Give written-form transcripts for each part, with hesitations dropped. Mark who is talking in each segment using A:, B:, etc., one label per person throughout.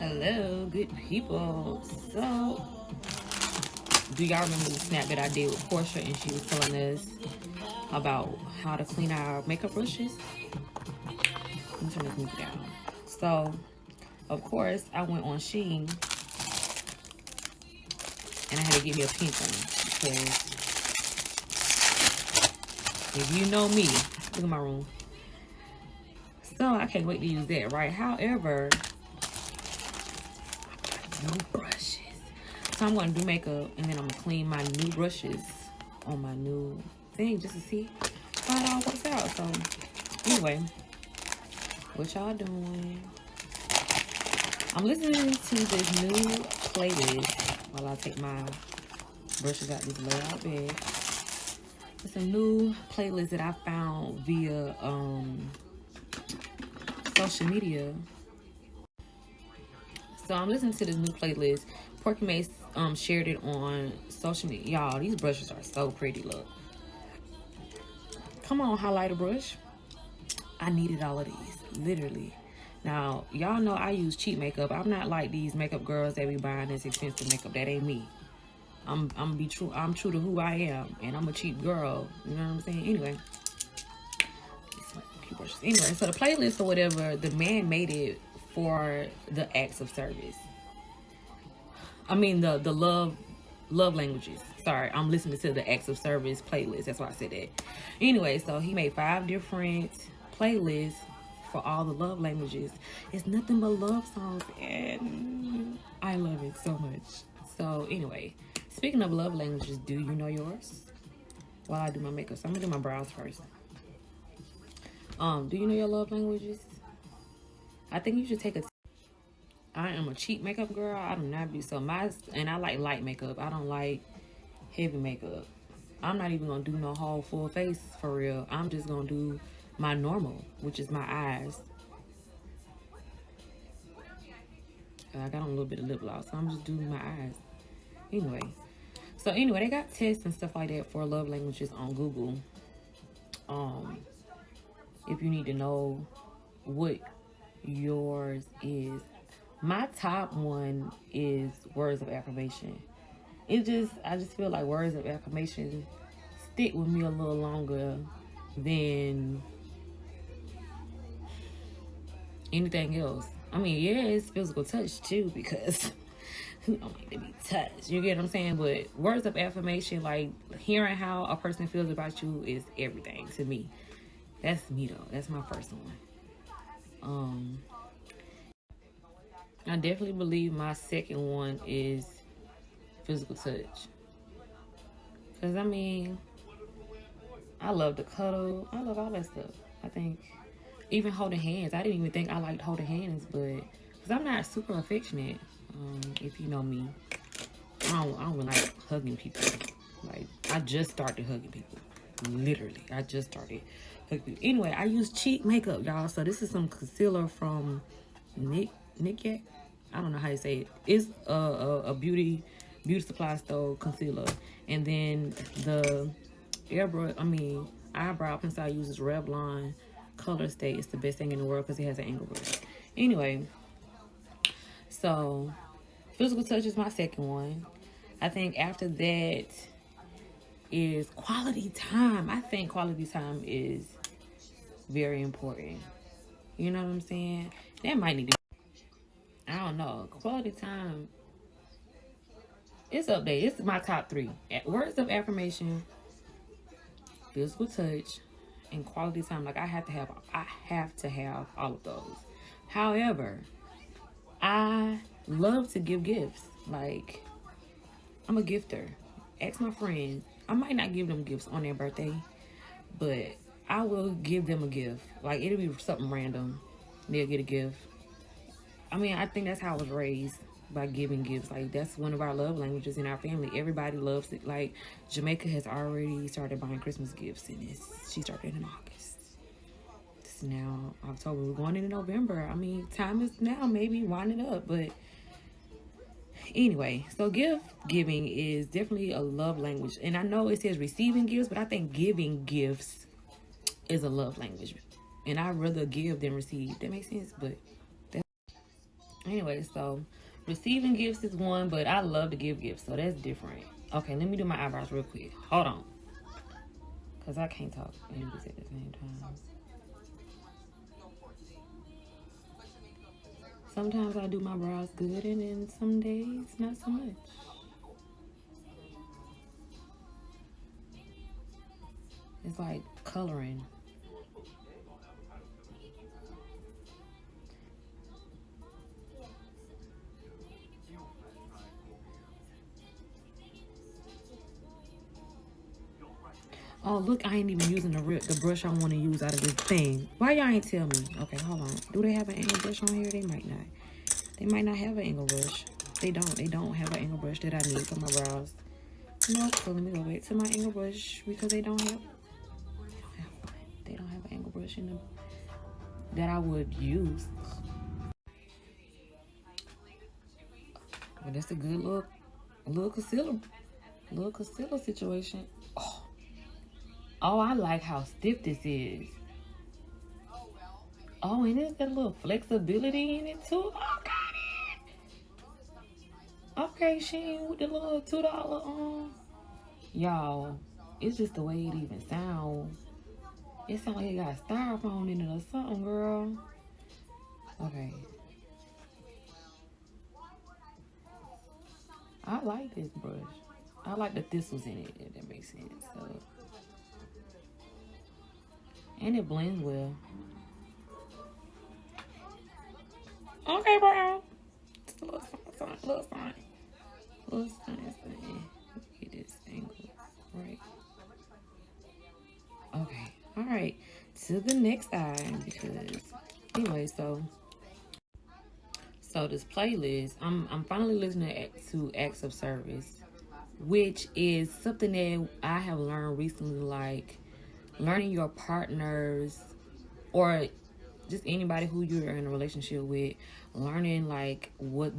A: Hello, good people. So, do y'all remember the snap that I did with Portia and she was telling us about how to clean our makeup brushes? Let me turn this music down. So, of course, I went on Shein and I had to get me a pink one because if you know me, look at my room. So, I can't wait to use that, right? However, new brushes. So I'm going to do makeup and then I'm going to clean my new brushes on my new thing just to see how it all works out. So anyway, what y'all doing? I'm listening to this new playlist while I take my brushes out this layout bag. It's a new playlist that I found via social media. So I'm listening to this new playlist. Porky Mace shared it on social media. Y'all, these brushes are so pretty. Look. Come on, highlighter brush. I needed all of these, literally. Now, y'all know I use cheap makeup. I'm not like these makeup girls that be buying this expensive makeup. That ain't me. I'm true to who I am, and I'm a cheap girl. You know what I'm saying? Anyway. Anyway, so the playlist or whatever, the man made it for the acts of service. I mean the love languages. Sorry, I'm listening to the acts of service playlist. That's why I said that. Anyway, so he made 5 different playlists for all the love languages. It's nothing but love songs, and I love it so much. So anyway, speaking of love languages, do you know yours? While I do my makeup, so I'm gonna do my brows first. Do you know your love languages? I think you should take a. I am a cheap makeup girl. I do not be so and I like light makeup. I don't like heavy makeup. I'm not even gonna do no whole full face for real. I'm just gonna do my normal, which is my eyes. I got on a little bit of lip gloss, so I'm just doing my eyes. Anyway, they got tests and stuff like that for love languages on Google. If you need to know what yours is. My top one is words of affirmation. I just feel like words of affirmation stick with me a little longer than anything else. I mean, yeah, it's physical touch too, because who don't like to be touched? You get what I'm saying? But words of affirmation, like hearing how a person feels about you, is everything to me. That's me though. That's my first one. I definitely believe my second one is physical touch. Because, I mean, I love the cuddle. I love all that stuff. I think even holding hands. I didn't even think I liked holding hands, but because I'm not super affectionate, if you know me. I don't really like hugging people. Like, I just started hugging people. Literally, I just started hugging people. Anyway, I use cheap makeup, y'all. So this is some concealer from Nick. I don't know how you say it. It's a beauty supply store concealer, and then the eyebrow pencil I use is Revlon Color Stay. It's the best thing in the world because it has an angle brush. Anyway, so physical touch is my second one. I think after that is quality time. I think quality time is very important. You know what I'm saying? That might need to. I don't know. Quality time. It's up there. It's my top 3. Words of affirmation, physical touch, and quality time. Like I have to have all of those. However, I love to give gifts. Like I'm a gifter. Ask my friends. I might not give them gifts on their birthday, but I will give them a gift. Like it'll be something random. They'll get a gift. I mean, I think that's how I was raised, by giving gifts. Like, that's one of our love languages in our family. Everybody loves it. Like, Jamaica has already started buying Christmas gifts, and she started in August. It's now October. We're going into November. I mean, time is now maybe winding up, but anyway. So, gift giving is definitely a love language. And I know it says receiving gifts, but I think giving gifts is a love language. And I'd rather give than receive. That makes sense, but Anyway, so receiving gifts is one, but I love to give gifts, so that's different. Okay, let me do my eyebrows real quick. Hold on. Because I can't talk and do this at the same time. Sometimes I do my brows good, and then some days not so much. It's like coloring. Oh, look, I ain't even using the brush I want to use out of this thing. Why y'all ain't tell me? Okay, hold on. Do they have an angle brush on here? They might not. They might not have an angle brush. They don't have an angle brush that I need for my brows. Nope, so let me go back to my angle brush because they don't have an angle brush in them that I would use. But that's a good little concealer situation. Oh, I like how stiff this is. Oh, and it's got a little flexibility in it too. Oh, got it. Okay, Shein with the little $2 y'all. It's just the way it even sounds. It sounds like it got styrofoam in it or something, girl. Okay. I like this brush. I like the thistles in it, if that makes sense. So. And it blends well. Okay, bro. Just a little sign. Get this angle right. Okay. All right. To the next eye, because anyway, so this playlist, I'm finally listening to Acts of Service, which is something that I have learned recently, like learning your partners or just anybody who you're in a relationship with, learning like what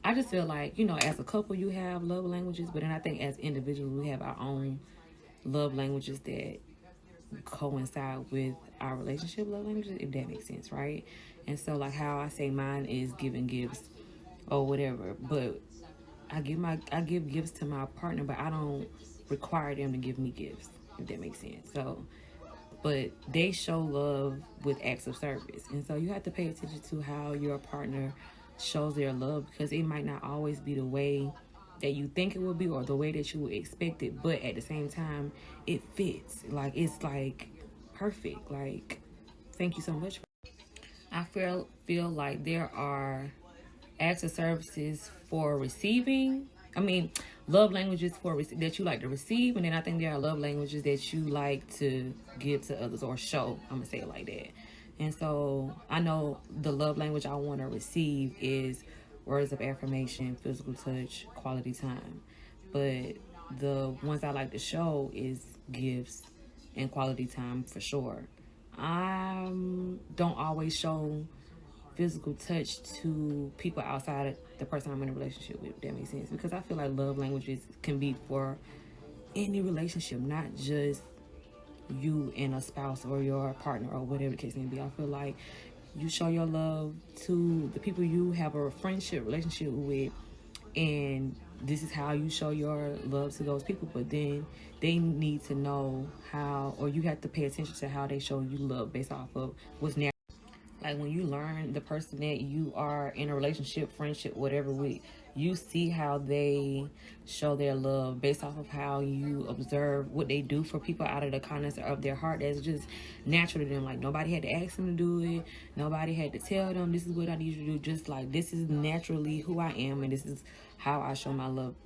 A: I just feel like, as a couple you have love languages, but then I think as individuals we have our own love languages that coincide with our relationship love languages, if that makes sense, right? And so like how I say mine is giving gifts or whatever, but I give gifts to my partner, but I don't require them to give me gifts, if that makes sense. So, but they show love with acts of service, and so you have to pay attention to how your partner shows their love, because it might not always be the way that you think it would be or the way that you would expect it, but at the same time it fits. Like it's like perfect. Like, thank you so much. I feel like there are acts of services for receiving. I mean, love languages that you like to receive, and then I think there are love languages that you like to give to others or show. I'm gonna say it like that. And so I know the love language I want to receive is words of affirmation, physical touch, quality time. But the ones I like to show is gifts and quality time for sure. I don't always show physical touch to people outside of the person I'm in a relationship with, if that makes sense. Because I feel like love languages can be for any relationship, not just you and a spouse or your partner or whatever the case may be. I feel like you show your love to the people you have a friendship relationship with, and this is how you show your love to those people. But then they need to know how, or you have to pay attention to how they show you love based off of what's natural. Like when you learn the person that you are in a relationship, friendship, whatever with, you see how they show their love based off of how you observe what they do for people out of the kindness of their heart. That's just natural to them. Like nobody had to ask them to do it. Nobody had to tell them this is what I need you to do. Just like this is naturally who I am, and this is how I show my love.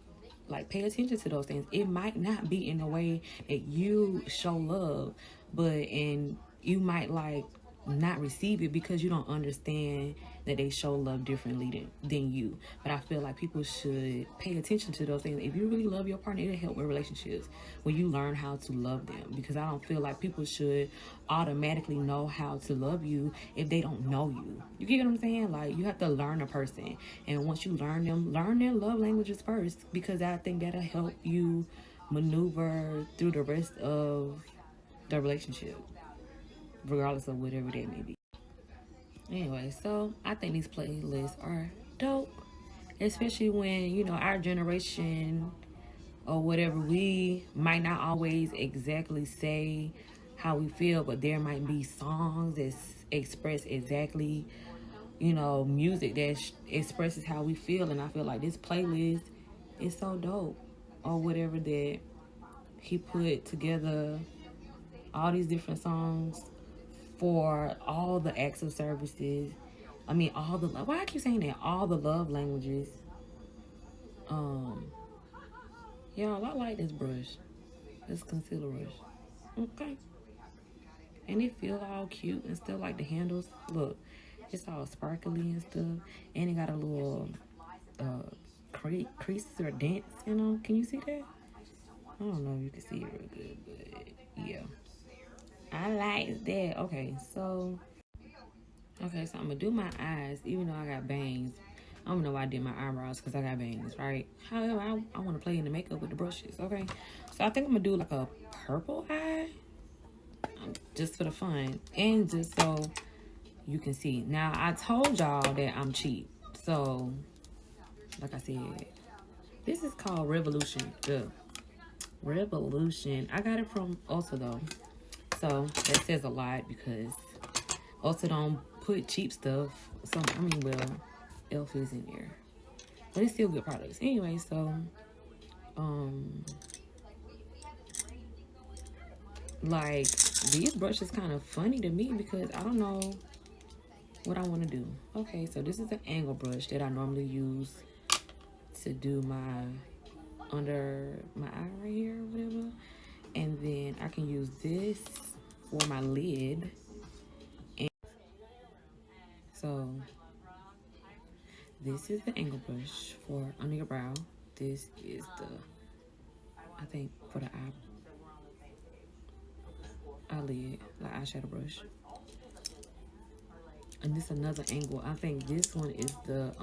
A: Like pay attention to those things. It might not be in the way that you show love, and you might like not receive it because you don't understand that they show love differently than you. But I feel like people should pay attention to those things. If you really love your partner, it'll help with relationships when you learn how to love them, because I don't feel like people should automatically know how to love you if they don't know you. You get what I'm saying? Like you have to learn a person, and once you learn them, learn their love languages first, because I think that'll help you maneuver through the rest of the relationship, regardless of whatever that may be. Anyway, so I think these playlists are dope, especially when, you know, our generation or whatever, we might not always exactly say how we feel, but there might be songs that express exactly, you know, music that expresses how we feel. And I feel like this playlist is so dope, or whatever, that he put together all these different songs for all the acts of services. I mean, all the, why I keep saying that, all the love languages. Um, y'all, I like this brush, this concealer brush. Okay, and it feel all cute and stuff. Like the handles, look, it's all sparkly and stuff, and it got a little creases or dents. You know, can you see that? I don't know if you can see it real good, but yeah, I like that. Okay, so I'm gonna do my eyes, even though I got bangs. I don't know why I did my eyebrows because I got bangs, right? However, I want to play in the makeup with the brushes, okay? So I think I'm gonna do like a purple eye, just for the fun, and just so you can see. Now, I told y'all that I'm cheap, so like I said, this is called Revolution. Revolution. I got it from Ulta though, so that says a lot because Ulta don't put cheap stuff. So I mean, well, Elf is in there, but it's still good products anyway. So like, these brushes kind of funny to me because I don't know what I want to do. Okay, so this is an angle brush that I normally use to do my under my eye right here or whatever, and then I can use this for my lid. And so this is the angle brush for under your brow. This is the, I think, for the eyelid, the eyeshadow brush. And this is another angle. I think this one is the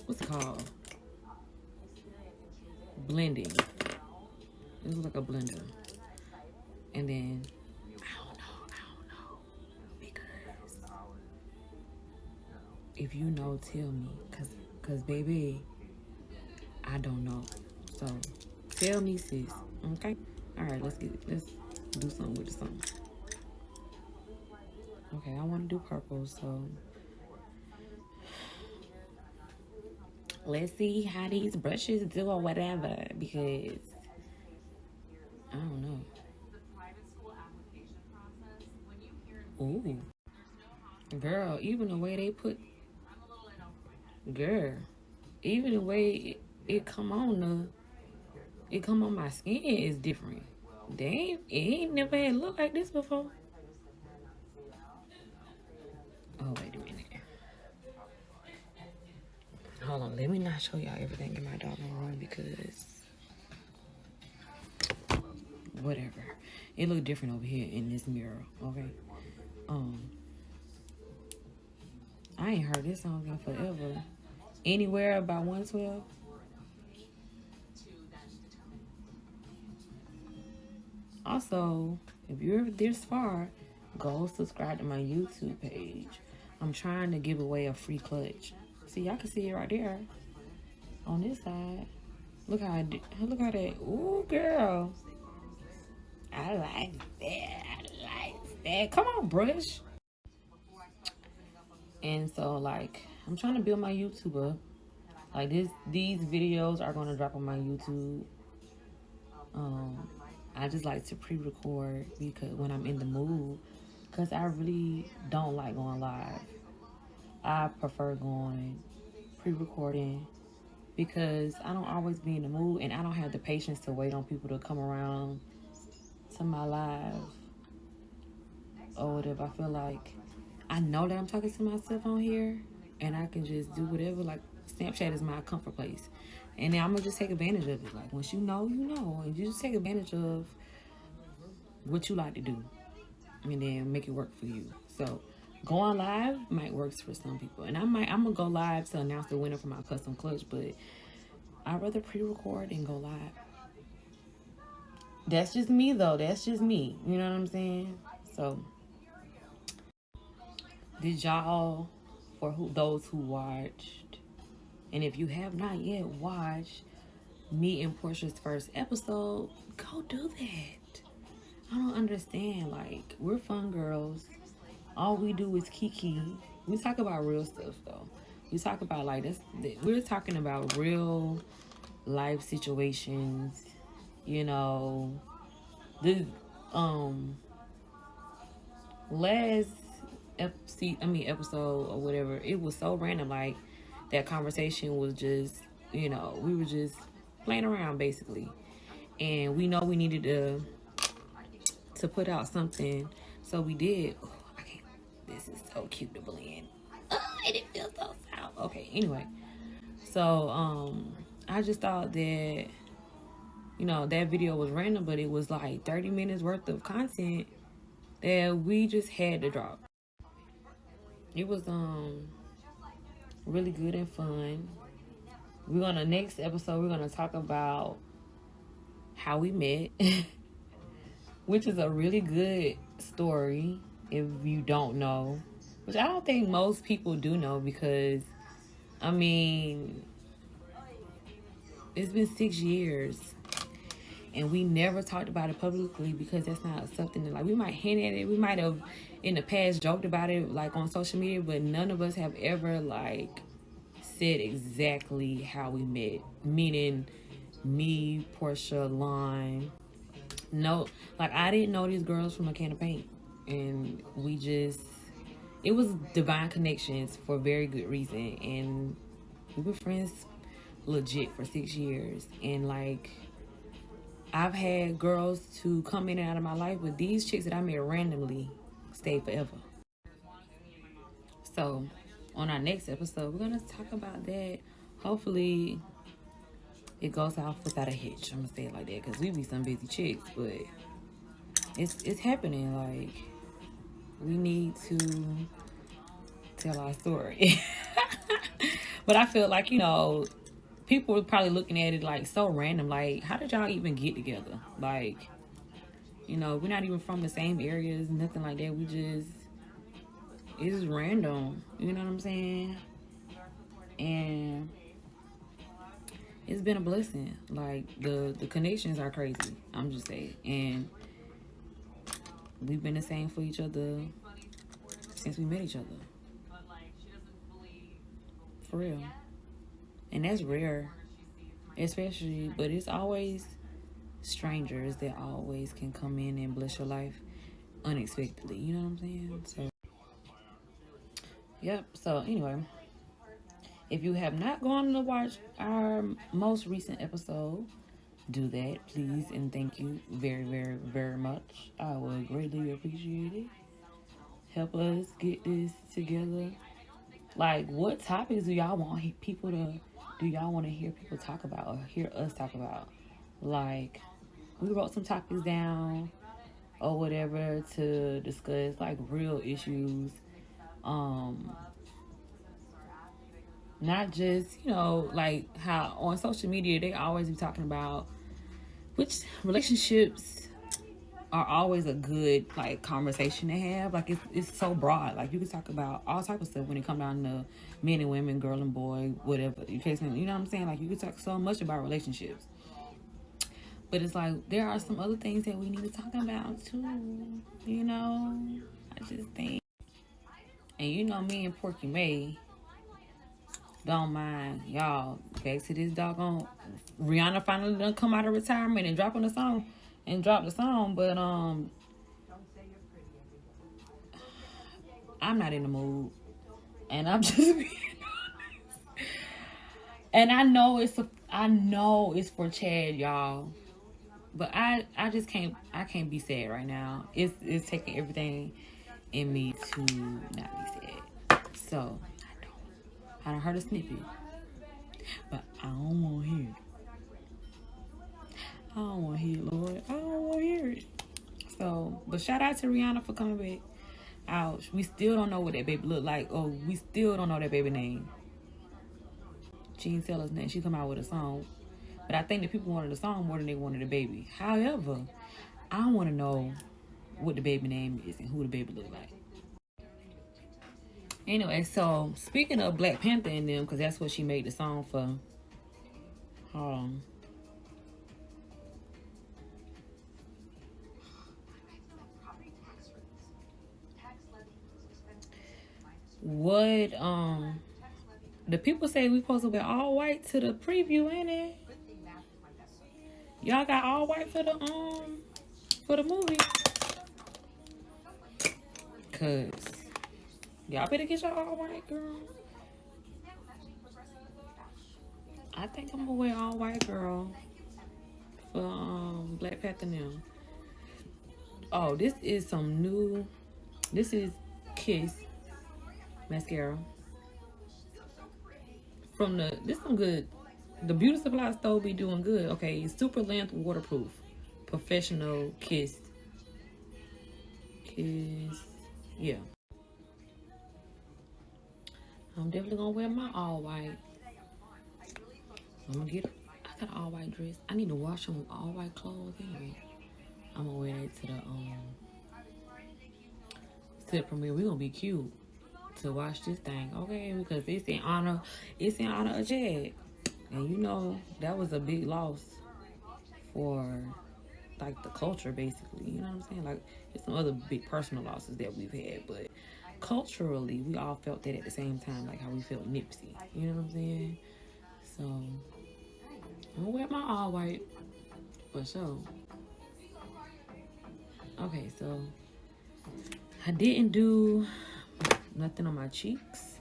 A: what's it called? Blending. This is like a blender. And then I don't know. Because if you know, tell me. Cause baby, I don't know. So tell me, sis. Okay? Alright, let's do something with the song. Okay, I want to do purple, so let's see how these brushes do or whatever, because I don't know. Ooh. Girl, even the way they put, girl, even the way it come on my skin is different. It ain't never had looked like this before. Oh, wait a minute. Hold on, let me not show y'all everything in my doggone room because whatever. It look different over here in this mirror, okay? I ain't heard this song in forever. Anywhere by 112. Also, if you're this far, go subscribe to my YouTube page. I'm trying to give away a free clutch. See, y'all can see it right there on this side. Look how I did. Look how that. Ooh, girl. I like that. Come on, brush. And so, like, I'm trying to build my YouTube up. Like, these videos are going to drop on my YouTube. I just like to pre-record because when I'm in the mood, because I really don't like going live. I prefer going pre-recording because I don't always be in the mood and I don't have the patience to wait on people to come around to my live or whatever. I feel like I know that I'm talking to myself on here and I can just do whatever. Like, Snapchat is my comfort place. And then I'm going to just take advantage of it. Like, once you know, you know. And you just take advantage of what you like to do. And then make it work for you. So, going live might work for some people. And I'm going to go live to announce the winner for my custom clutch. But I'd rather pre-record and go live. That's just me, though. That's just me. You know what I'm saying? So, Did y'all, for those who watched, and if you have not yet watched me and Portia's first episode, go do that. I don't understand. Like, we're fun girls. All we do is kiki. We talk about real stuff though. We talk about like this. We're talking about real life situations. You know, the last episode or whatever. It was so random. Like that conversation was just, we were just playing around basically, and we know we needed to put out something, so we did. Oh, I can't. This is so cute to blend. Oh, and it feels so soft. Okay, anyway, so I just thought that that video was random, but it was like 30 minutes worth of content that we just had to drop. It was really good and fun. We're gonna next episode. We're gonna talk about how we met. Which is a really good story if you don't know. Which I don't think most people do know because, I mean, it's been 6 years. And we never talked about it publicly because that's not something that, like, we might hint at it. We might have, in the past, joked about it, like, on social media. But none of us have ever, like, said exactly how we met. Meaning, me, Portia, Lon. No, like I didn't know these girls from a can of paint, and it was divine connections for a very good reason, and we were friends legit for 6 years, and like I've had girls to come in and out of my life, but these chicks that I met randomly stayed forever. So on our next episode, we're gonna talk about that. Hopefully it goes off without a hitch. I'm gonna say it like that because we be some busy chicks, but it's happening. Like, we need to tell our story. But I feel like, people were probably looking at it like so random. Like, how did y'all even get together? Like, we're not even from the same areas, nothing like that. It's random. You know what I'm saying? And it's been a blessing. Like, the connections are crazy. I'm just saying. And we've been the same for each other since we met each other. For real. And that's rare. Especially, but it's always strangers that always can come in and bless your life unexpectedly. You know what I'm saying? So, yep. So, anyway. If you have not gone to watch our most recent episode, do that, please, and thank you very, very, very much. I would greatly appreciate it. Help us get this together. Like, what topics do y'all want do y'all want to hear people talk about or hear us talk about? Like, we wrote some topics down or whatever to discuss, like, real issues. Not just, like how on social media they always be talking about, which relationships are always a good like conversation to have. Like it's so broad. Like you can talk about all type of stuff when it come down to men and women, girl and boy, whatever. You know what I'm saying? Like you can talk so much about relationships. But it's like there are some other things that we need to talk about too. I just think. And me and Porky May don't mind y'all. Back to this doggone Rihanna finally done come out of retirement and dropped the song, but I'm not in the mood, and I'm just being honest. And I know it's for Chad, y'all, but I just can't be sad right now. It's taking everything in me to not be sad. So I done heard a snippet, but I don't want to hear it. I don't want to hear it, Lord. I don't want to hear it. So, but shout out to Rihanna for coming back out. We still don't know what that baby look like. Oh, we still don't know that baby name. She didn't tell us nothing. She come out with a song. But I think the people wanted the song more than they wanted the baby. However, I want to know what the baby name is and who the baby look like. Anyway, so speaking of Black Panther and them, because that's what she made the song for. Hold on. What the people say we supposed to wear all white to the preview, ain't it? Y'all got all white for the movie. Cause y'all better get y'all all white, girl. I think I'm gonna wear all white, girl, for Black Panther now. Oh, this is some new. This is Kiss mascara from this some good. The beauty supply store be doing good. Okay, super length waterproof professional Kiss. Yeah, I'm definitely gonna wear my all white. I'm gonna get. I got an all white dress. I need to wash some all white clothes anyway. I'm gonna wear that to the premiere. We gonna be cute to watch this thing, okay? Because it's in honor of Chad, and you know that was a big loss for like the culture, basically. You know what I'm saying? Like, it's some other big personal losses that we've had, but culturally, we all felt that at the same time, like how we felt Nipsey. You know what I'm saying? So I'm gonna wear my all white for sure. Okay, so I didn't do nothing on my cheeks.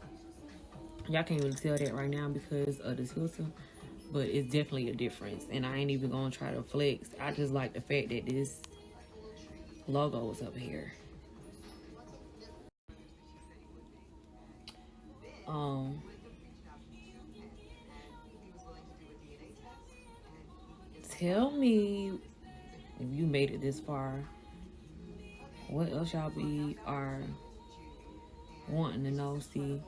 A: Y'all can't really tell that right now because of this filter, but it's definitely a difference. And I ain't even gonna try to flex. I just like the fact that this logo is up here. Tell me if you made it this far, what else y'all are wanting to know, see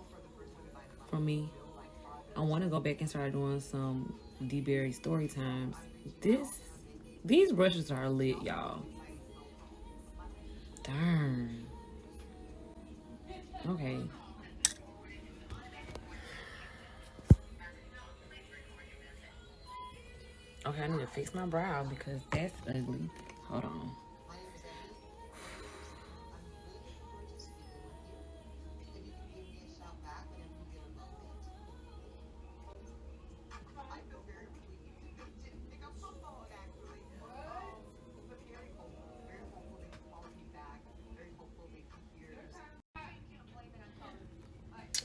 A: from me. I want to go back and start doing some Dberry story times. These brushes are lit, y'all. Darn. Okay. Okay, I need to fix my brow because that's ugly. Hold on.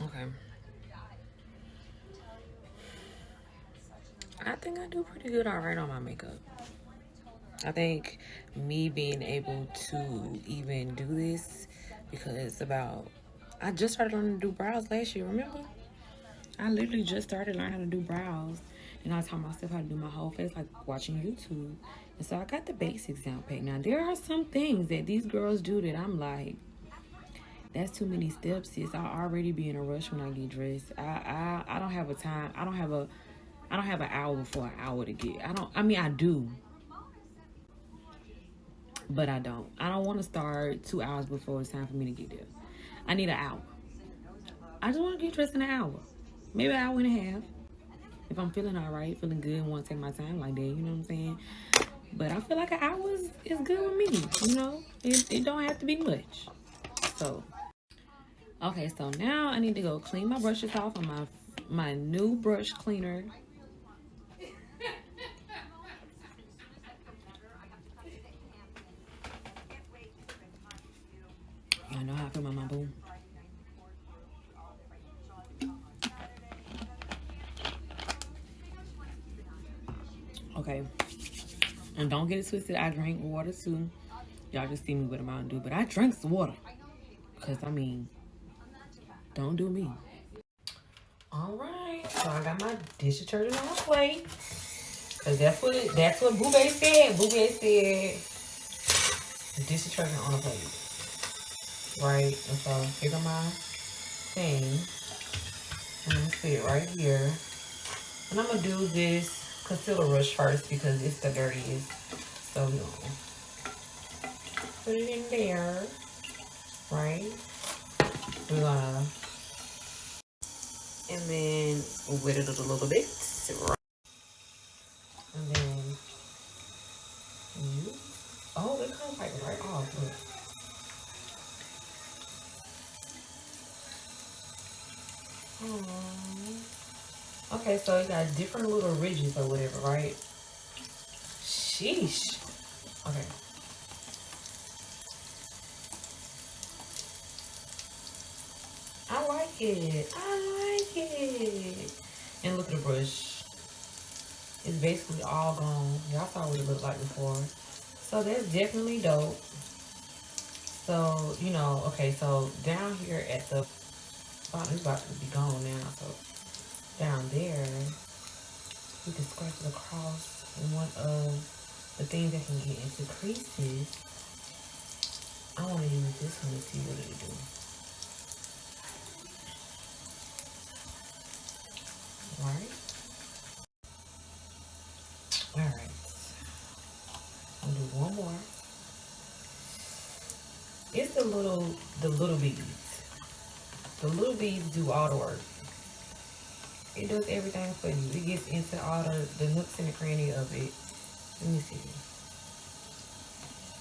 A: Okay. I think I do pretty good alright on my makeup. I think me being able to even do this, because I just started learning to do brows last year, remember? I literally just started learning how to do brows, and I taught myself how to do my whole face, like watching YouTube. And so I got the basics down pat. Now, there are some things that these girls do that I'm like, that's too many steps, sis. I already be in a rush when I get dressed. I don't have a time. I don't have an hour before an hour to get. I do. But I don't. I don't want to start 2 hours before it's time for me to get there. I need an hour. I just want to get dressed in an hour. Maybe an hour and a half. If I'm feeling all right, feeling good, and want to take my time like that, you know what I'm saying? But I feel like an hour is good with me, you know? It don't have to be much. So, okay, so now I need to go clean my brushes off on my new brush cleaner. I know how I feel about my boo. Okay. And don't get it twisted. I drink water too. Y'all just see me with a Mountain Dew. But I drink some water. Because, don't do me. Alright. So I got my dish detergent on my plate. Because that's what Boo Bae said. Boo Bae said dish detergent on the plate. Right? And so here go my thing. I'm going to sit right here. And I'm going to do this concealer brush first because it's the dirtiest. So we're going to put it in there. Right? We're going to And then wet it a little bit. And then you, oh, it comes like right off. Look. Okay, so you got different little ridges or whatever, right? Sheesh. Okay. I like it. I like it. And look at the brush. It's basically all gone. Y'all saw what it looked like before. So that's definitely dope. So, you know, okay, so down here at the bottom, it's about to be gone now. So down there, we can scratch it across one of the things that can get into creases. I want to use this one to see what it do. Alright. Alright. I'll do one more. It's the little beads. The little beads do all the work. It does everything for you. It gets into all the nooks and the cranny of it. Let me see.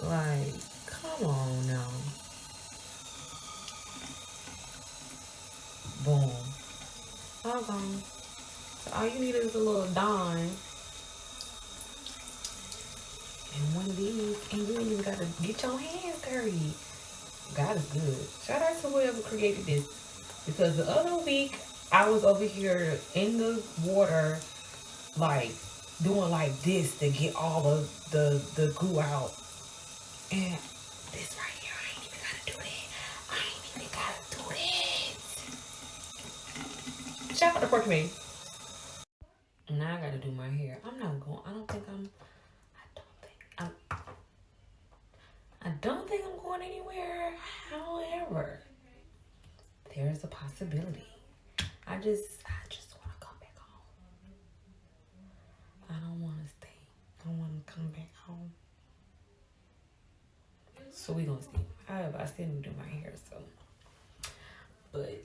A: Like, come on now. Boom. All gone. So all you need is a little dime. And one of these. And you ain't even got to get your hands dirty. God is good. Shout out to whoever created this. Because the other week, I was over here in the water, like, doing like this to get all of the goo out. And this right here, I ain't even gotta do that. I ain't even gotta do that. Shout out to Porky Me. Now I gotta do my hair. I don't think I'm going anywhere. However, there's a possibility. I just want to come back home. I don't want to stay. I want to come back home. So we gonna see. However, I still need to do my hair, so. But